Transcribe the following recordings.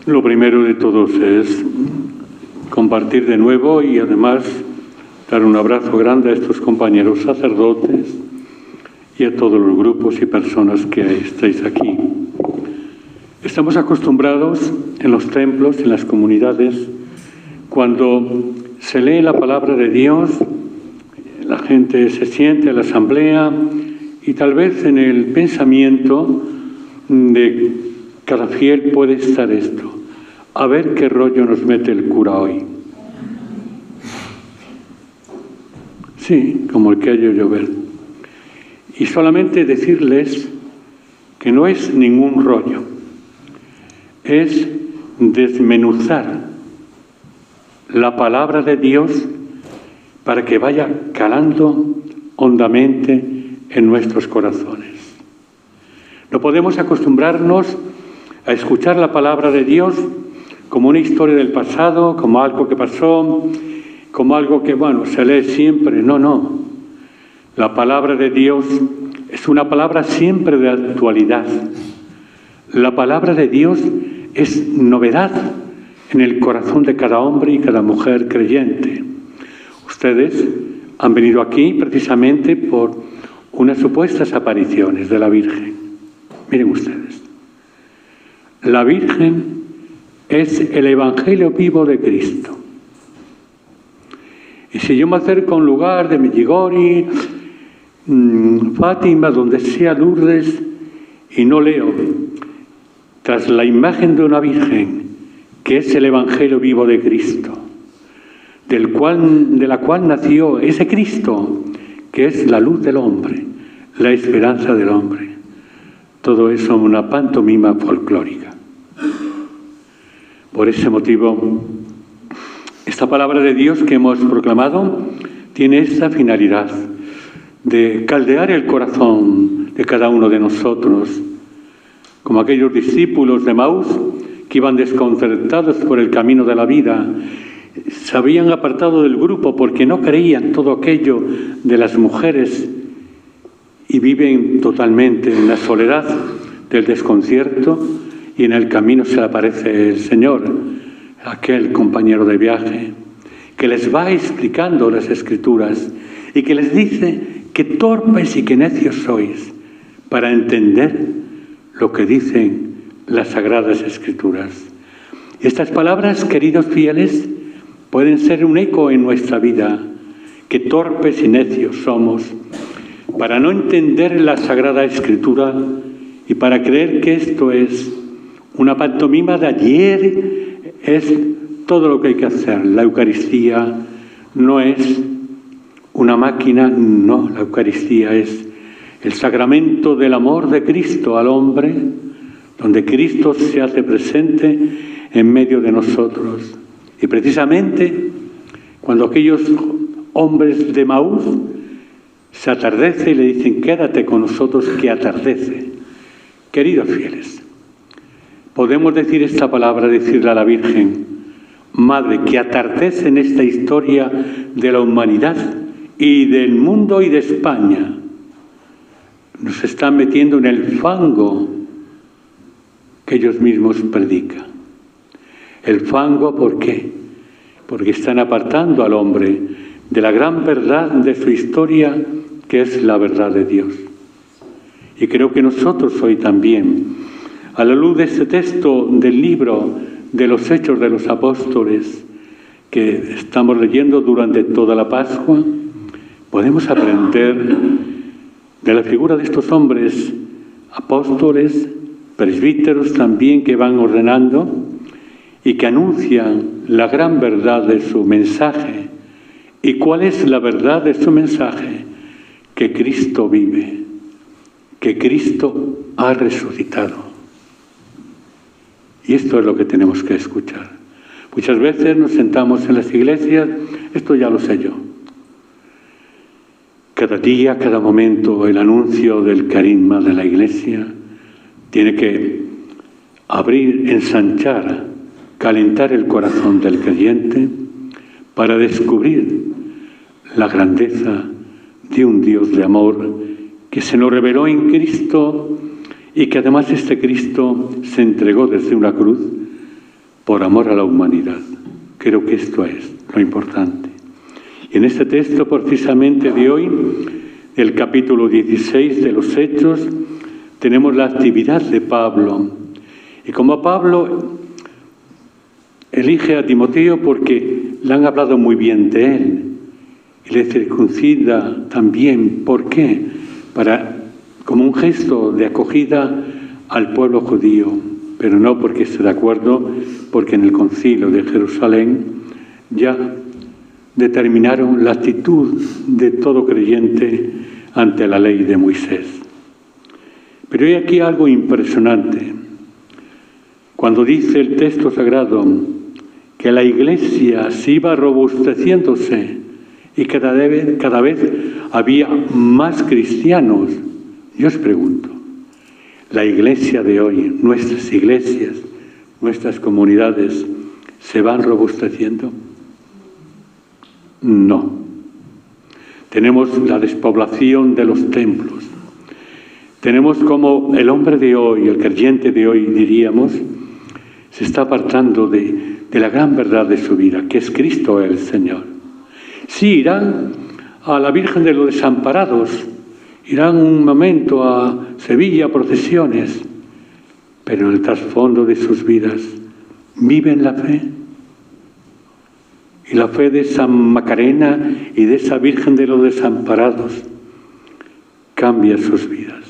Lo primero de todos es compartir de nuevo y además dar un abrazo grande a estos compañeros sacerdotes y a todos los grupos y personas que estáis aquí. Estamos acostumbrados en los templos, en las comunidades, cuando se lee la palabra de Dios, la gente se siente en la asamblea y tal vez en el pensamiento de cada fiel puede estar esto: a ver qué rollo nos mete el cura hoy. Sí, como el que haya llover. Y solamente decirles que no es ningún rollo, es desmenuzar la palabra de Dios para que vaya calando hondamente en nuestros corazones. No podemos acostumbrarnos a escuchar la palabra de Dios como una historia del pasado, como algo que pasó, como algo que, se lee siempre. No. La palabra de Dios es una palabra siempre de actualidad. La palabra de Dios es novedad en el corazón de cada hombre y cada mujer creyente. Ustedes han venido aquí precisamente por unas supuestas apariciones de la Virgen. Miren ustedes. La Virgen es el Evangelio vivo de Cristo. Y si yo me acerco a un lugar de Medjugorje, Fátima, donde sea, Lourdes, y no leo tras la imagen de una Virgen, que es el Evangelio vivo de Cristo, de la cual nació ese Cristo, que es la luz del hombre, la esperanza del hombre. Todo eso es una pantomima folclórica. Por ese motivo, esta palabra de Dios que hemos proclamado tiene esta finalidad de caldear el corazón de cada uno de nosotros, como aquellos discípulos de Emaús que iban desconcertados por el camino de la vida. Se habían apartado del grupo porque no creían todo aquello de las mujeres y viven totalmente en la soledad del desconcierto, y en el camino se le aparece el Señor, aquel compañero de viaje, que les va explicando las Escrituras y que les dice que torpes y que necios sois para entender lo que dicen las Sagradas Escrituras. Y estas palabras, queridos fieles, pueden ser un eco en nuestra vida, que torpes y necios somos para no entender la Sagrada Escritura y para creer que esto es una pantomima de ayer, es todo lo que hay que hacer. La Eucaristía no es una máquina, no, la Eucaristía es el sacramento del amor de Cristo al hombre, donde Cristo se hace presente en medio de nosotros. Y precisamente cuando aquellos hombres de Emaús se atardece y le dicen: quédate con nosotros que atardece. Queridos fieles, podemos decir esta palabra, decirle a la Virgen: Madre, que atardece en esta historia de la humanidad y del mundo y de España. Nos están metiendo en el fango que ellos mismos predican. El fango, ¿por qué? Porque están apartando al hombre de la gran verdad de su historia, que es la verdad de Dios. Y creo que nosotros hoy también, a la luz de este texto del libro de los Hechos de los Apóstoles, que estamos leyendo durante toda la Pascua, podemos aprender de la figura de estos hombres, apóstoles, presbíteros también, que van ordenando y que anuncian la gran verdad de su mensaje. ¿Y cuál es la verdad de su mensaje? Que Cristo vive, que Cristo ha resucitado. Y esto es lo que tenemos que escuchar. Muchas veces nos sentamos en las iglesias, esto ya lo sé yo. Cada día, cada momento, el anuncio del carisma de la Iglesia tiene que abrir, ensanchar, calentar el corazón del creyente para descubrir la grandeza de un Dios de amor que se nos reveló en Cristo y que además este Cristo se entregó desde una cruz por amor a la humanidad. Creo que esto es lo importante. Y en este texto precisamente de hoy, del capítulo 16 de los Hechos, tenemos la actividad de Pablo. Y como Pablo elige a Timoteo porque le han hablado muy bien de él y le circuncida también. ¿Por qué? Como un gesto de acogida al pueblo judío, pero no porque esté de acuerdo, porque en el concilio de Jerusalén ya determinaron la actitud de todo creyente ante la ley de Moisés. Pero hay aquí algo impresionante. Cuando dice el texto sagrado que la Iglesia se iba robusteciéndose y cada vez había más cristianos, yo os pregunto, ¿la Iglesia de hoy, nuestras iglesias, nuestras comunidades, se van robusteciendo? No. Tenemos la despoblación de los templos. Tenemos como el hombre de hoy, el creyente de hoy, diríamos, se está apartando de la gran verdad de su vida, que es Cristo el Señor. Sí, irán a la Virgen de los Desamparados, irán un momento a Sevilla a procesiones, pero en el trasfondo de sus vidas viven la fe. Y la fe de San Macarena y de esa Virgen de los Desamparados cambia sus vidas.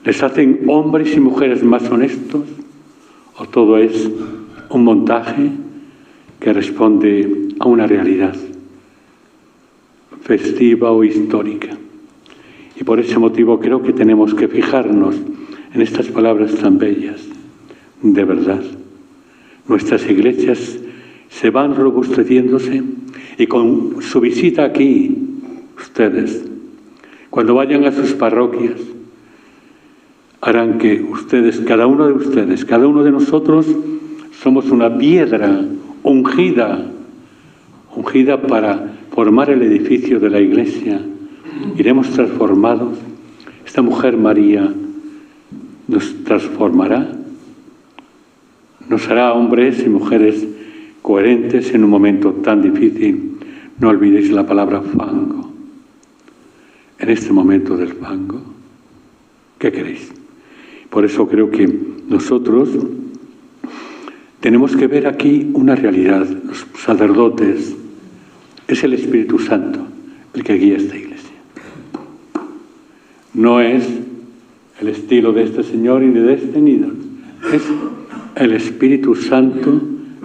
¿Les hacen hombres y mujeres más honestos? ¿O todo es un montaje que responde a una realidad festiva o histórica? Y por ese motivo creo que tenemos que fijarnos en estas palabras tan bellas. De verdad, nuestras iglesias se van robusteciéndose y con su visita aquí, ustedes, cuando vayan a sus parroquias, harán que ustedes, cada uno de ustedes, cada uno de nosotros, somos una piedra ungida para formar el edificio de la Iglesia. Iremos transformados. Esta mujer María nos transformará, nos hará hombres y mujeres coherentes en un momento tan difícil. No olvidéis la palabra fango. En este momento del fango, ¿qué queréis? Por eso creo que nosotros tenemos que ver aquí una realidad. Los sacerdotes, es el Espíritu Santo el que guía esta iglesia. No es el estilo de este señor ni de este ni de otro. Es el Espíritu Santo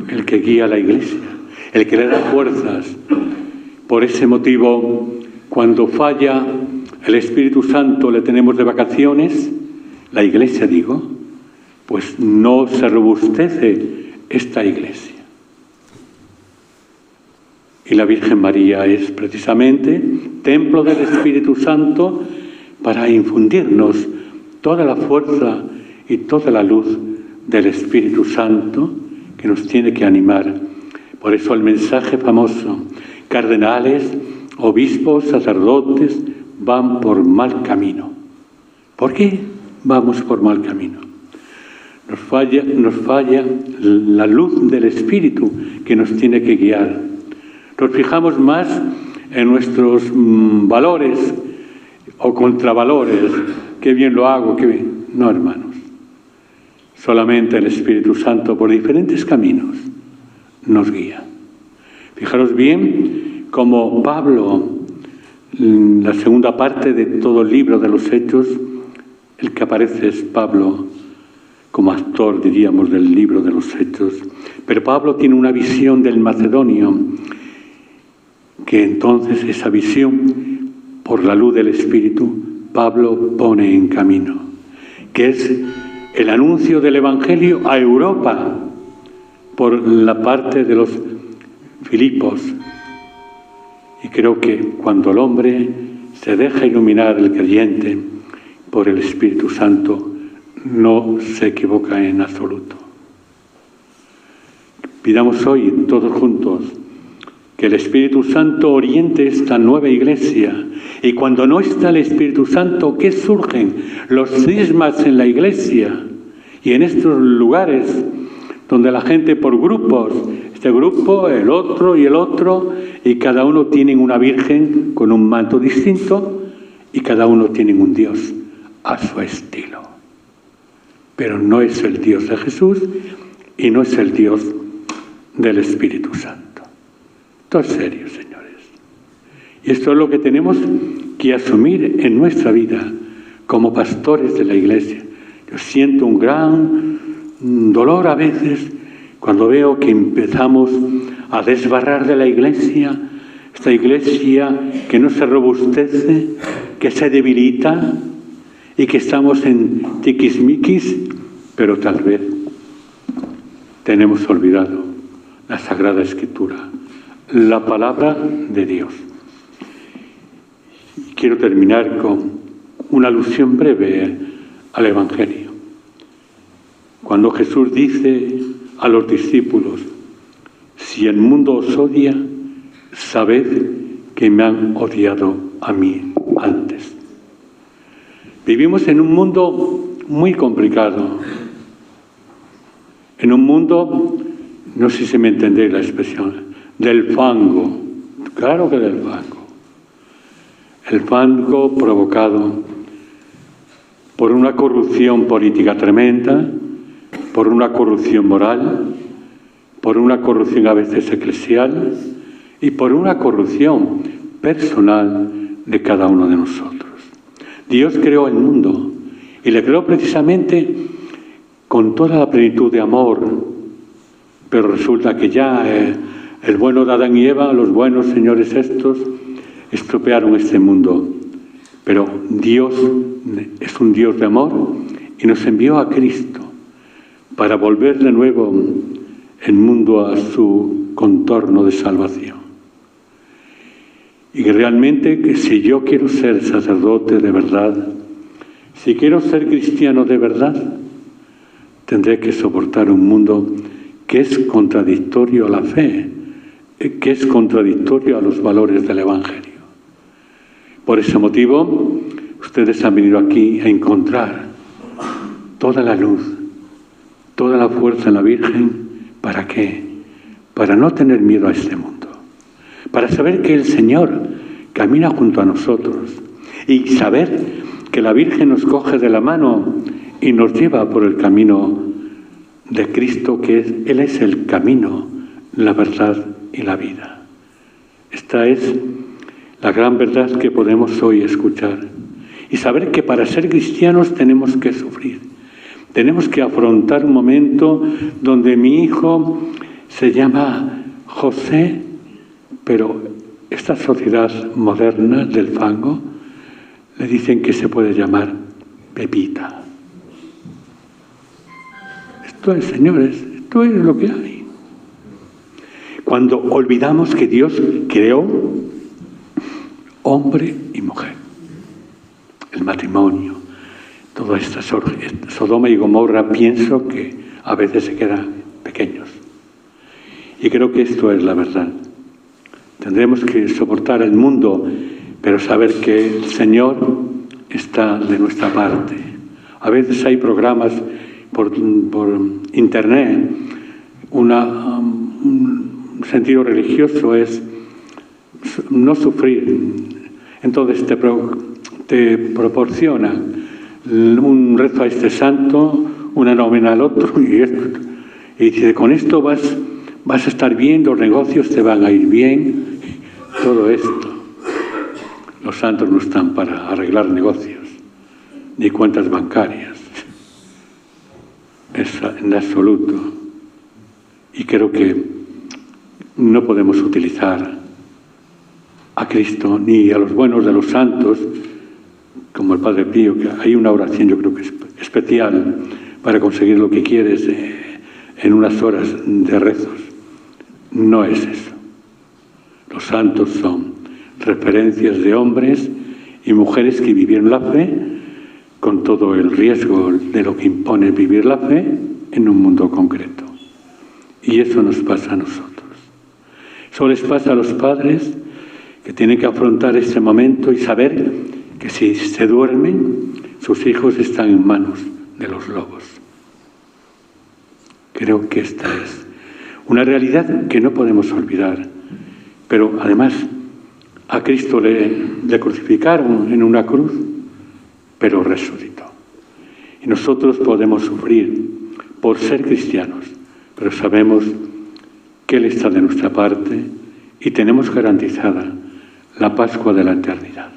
el que guía a la iglesia, el que le da fuerzas. Por ese motivo, cuando falla el Espíritu Santo, le tenemos de vacaciones, la iglesia digo, pues no se robustece esta iglesia. Y la Virgen María es precisamente templo del Espíritu Santo para infundirnos toda la fuerza y toda la luz del Espíritu Santo que nos tiene que animar. Por eso el mensaje famoso, cardenales, obispos, sacerdotes, van por mal camino. ¿Por qué vamos por mal camino? Nos falla la luz del Espíritu que nos tiene que guiar. Nos fijamos más en nuestros valores o contravalores. Qué bien lo hago, qué bien. No, hermanos. Solamente el Espíritu Santo por diferentes caminos nos guía. Fijaros bien como Pablo, en la segunda parte de todo el libro de los Hechos, el que aparece es Pablo como actor, diríamos, del libro de los Hechos. Pero Pablo tiene una visión del Macedonio, que entonces esa visión, por la luz del Espíritu, Pablo pone en camino, que es el anuncio del Evangelio a Europa, por la parte de los Filipos. Y creo que cuando el hombre se deja iluminar, el creyente, por el Espíritu Santo, no se equivoca en absoluto. Pidamos hoy, todos juntos, que el Espíritu Santo oriente esta nueva iglesia. Y cuando no está el Espíritu Santo, ¿qué surgen? Los cismas en la iglesia y en estos lugares donde la gente por grupos, este grupo, el otro y el otro, y cada uno tiene una virgen con un manto distinto y cada uno tiene un Dios a su estilo. Pero no es el Dios de Jesús y no es el Dios del Espíritu Santo. Esto es serio, señores. Y esto es lo que tenemos que asumir en nuestra vida como pastores de la Iglesia. Yo siento un gran dolor a veces cuando veo que empezamos a desbarrar de la Iglesia, esta Iglesia que no se robustece, que se debilita y que estamos en tiquismiquis, pero tal vez tenemos olvidado la Sagrada Escritura, la palabra de Dios. Quiero terminar con una alusión breve al Evangelio. Cuando Jesús dice a los discípulos, si el mundo os odia, sabed que me han odiado a mí antes. Vivimos en un mundo muy complicado, en un mundo, no sé si me entendéis la expresión, del fango, claro que del fango. El fango provocado por una corrupción política tremenda, por una corrupción moral, por una corrupción a veces eclesial y por una corrupción personal de cada uno de nosotros. Dios creó el mundo y le creó precisamente con toda la plenitud de amor, pero resulta que ya el bueno de Adán y Eva, los buenos señores estos, estropearon este mundo. Pero Dios es un Dios de amor y nos envió a Cristo para volver de nuevo el mundo a su contorno de salvación. Y realmente que si yo quiero ser sacerdote de verdad, si quiero ser cristiano de verdad, tendré que soportar un mundo que es contradictorio a la fe, que es contradictorio a los valores del Evangelio. Por ese motivo, ustedes han venido aquí a encontrar toda la luz, toda la fuerza en la Virgen. ¿Para qué? Para no tener miedo a este mundo. Para saber que el Señor camina junto a nosotros y saber que la Virgen nos coge de la mano y nos lleva por el camino de Cristo, que Él es el camino, la verdad y la vida. Esta es la gran verdad que podemos hoy escuchar y saber que para ser cristianos tenemos que sufrir. Tenemos que afrontar un momento donde mi hijo se llama José, pero esta sociedad moderna del fango le dicen que se puede llamar Pepita. Esto es, señores, esto es lo que hay. Cuando olvidamos que Dios creó hombre y mujer, el matrimonio, toda esta Sodoma y Gomorra, pienso que a veces se quedan pequeños. Y creo que esto es la verdad. Tendremos que soportar el mundo, pero saber que el Señor está de nuestra parte. A veces hay programas por internet, un sentido religioso es no sufrir. Entonces te proporciona un rezo a este santo, una novena al otro, y dice, con esto vas a estar bien, los negocios te van a ir bien, todo esto. Los santos no están para arreglar negocios, ni cuentas bancarias, en absoluto. Y creo que no podemos utilizar a Cristo ni a los buenos de los santos, como el Padre Pío, que hay una oración yo creo que es especial para conseguir lo que quieres en unas horas de rezos. No es eso. Los santos son referencias de hombres y mujeres que vivieron la fe con todo el riesgo de lo que impone vivir la fe en un mundo concreto. Y eso nos pasa a nosotros. Eso les pasa a los padres que tienen que afrontar este momento y saber que si se duermen, sus hijos están en manos de los lobos. Que Creo que esta es una realidad que no podemos olvidar. Pero además, a Cristo le crucificaron en una cruz, pero resucitó. Y nosotros podemos sufrir por ser cristianos, pero sabemos que Él está de nuestra parte y tenemos garantizada la Pascua de la eternidad.